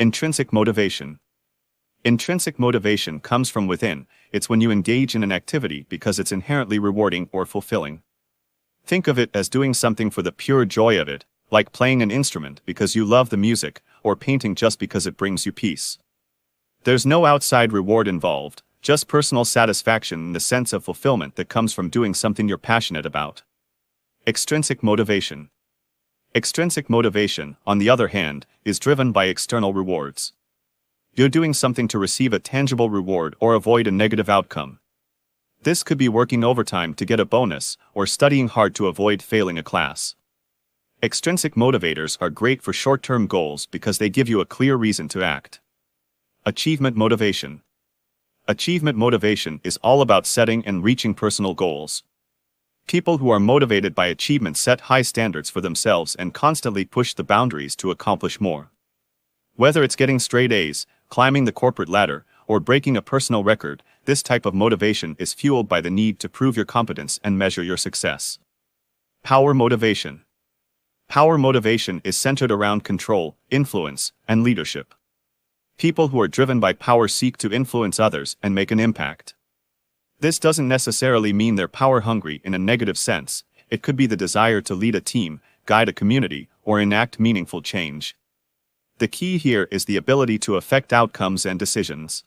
Intrinsic motivation. Intrinsic motivation comes from within. It's when you engage in an activity because it's inherently rewarding or fulfilling. Think of it as doing something for the pure joy of it, like playing an instrument because you love the music, or painting just because it brings you peace. There's no outside reward involved, just personal satisfaction in the sense of fulfillment that comes from doing something you're passionate about. Extrinsic motivation. Extrinsic motivation, on the other hand, is driven by external rewards. You're doing something to receive a tangible reward or avoid a negative outcome. This could be working overtime to get a bonus, or studying hard to avoid failing a class. Extrinsic motivators are great for short-term goals because they give you a clear reason to act. Achievement motivation. Achievement motivation is all about setting and reaching personal goals. People who are motivated by achievement set high standards for themselves and constantly push the boundaries to accomplish more. Whether it's getting straight A's, climbing the corporate ladder, or breaking a personal record, this type of motivation is fueled by the need to prove your competence and measure your success. Power motivation. Power motivation is centered around control, influence, and leadership. People who are driven by power seek to influence others and make an impact. This doesn't necessarily mean they're power-hungry in a negative sense. It could be the desire to lead a team, guide a community, or enact meaningful change. The key here is the ability to affect outcomes and decisions.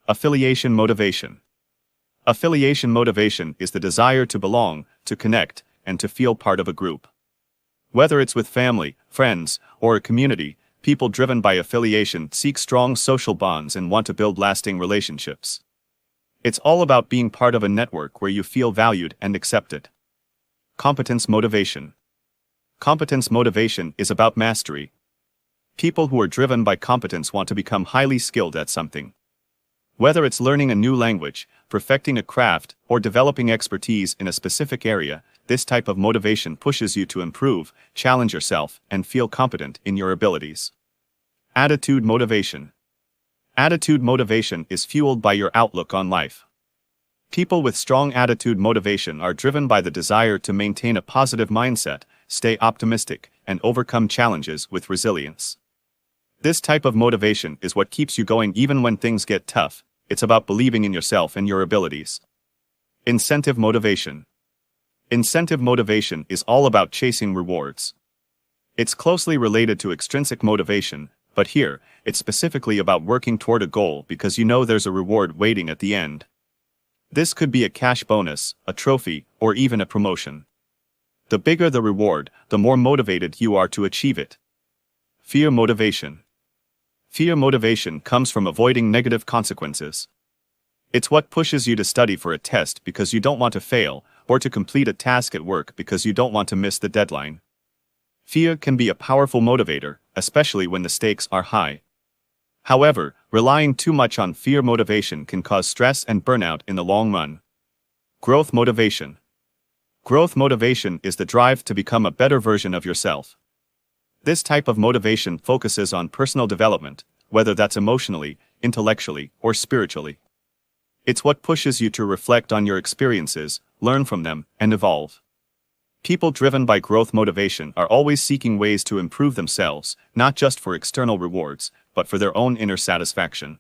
Affiliation motivation. Affiliation motivation is the desire to belong, to connect, and to feel part of a group. Whether it's with family, friends, or a community, people driven by affiliation seek strong social bonds and want to build lasting relationships. It's all about being part of a network where you feel valued and accepted. Competence motivation. Competence motivation is about mastery. People who are driven by competence want to become highly skilled at something. Whether it's learning a new language, perfecting a craft, or developing expertise in a specific area, this type of motivation pushes you to improve, challenge yourself, and feel competent in your abilities. Attitude motivation. Attitude motivation is fueled by your outlook on life. People with strong attitude motivation are driven by the desire to maintain a positive mindset, stay optimistic, and overcome challenges with resilience. This type of motivation is what keeps you going even when things get tough. It's about believing in yourself and your abilities. Incentive motivation. Incentive motivation is all about chasing rewards. It's closely related to extrinsic motivation, but here, it's specifically about working toward a goal because you know there's a reward waiting at the end. This could be a cash bonus, a trophy, or even a promotion. The bigger the reward, the more motivated you are to achieve it. Fear motivation. Fear motivation comes from avoiding negative consequences. It's what pushes you to study for a test because you don't want to fail, or to complete a task at work because you don't want to miss the deadline. Fear can be a powerful motivator, especially when the stakes are high. However, relying too much on fear motivation can cause stress and burnout in the long run. Growth motivation. Growth motivation is the drive to become a better version of yourself. This type of motivation focuses on personal development, whether that's emotionally, intellectually, or spiritually. It's what pushes you to reflect on your experiences, learn from them, and evolve. People driven by growth motivation are always seeking ways to improve themselves, not just for external rewards, but for their own inner satisfaction.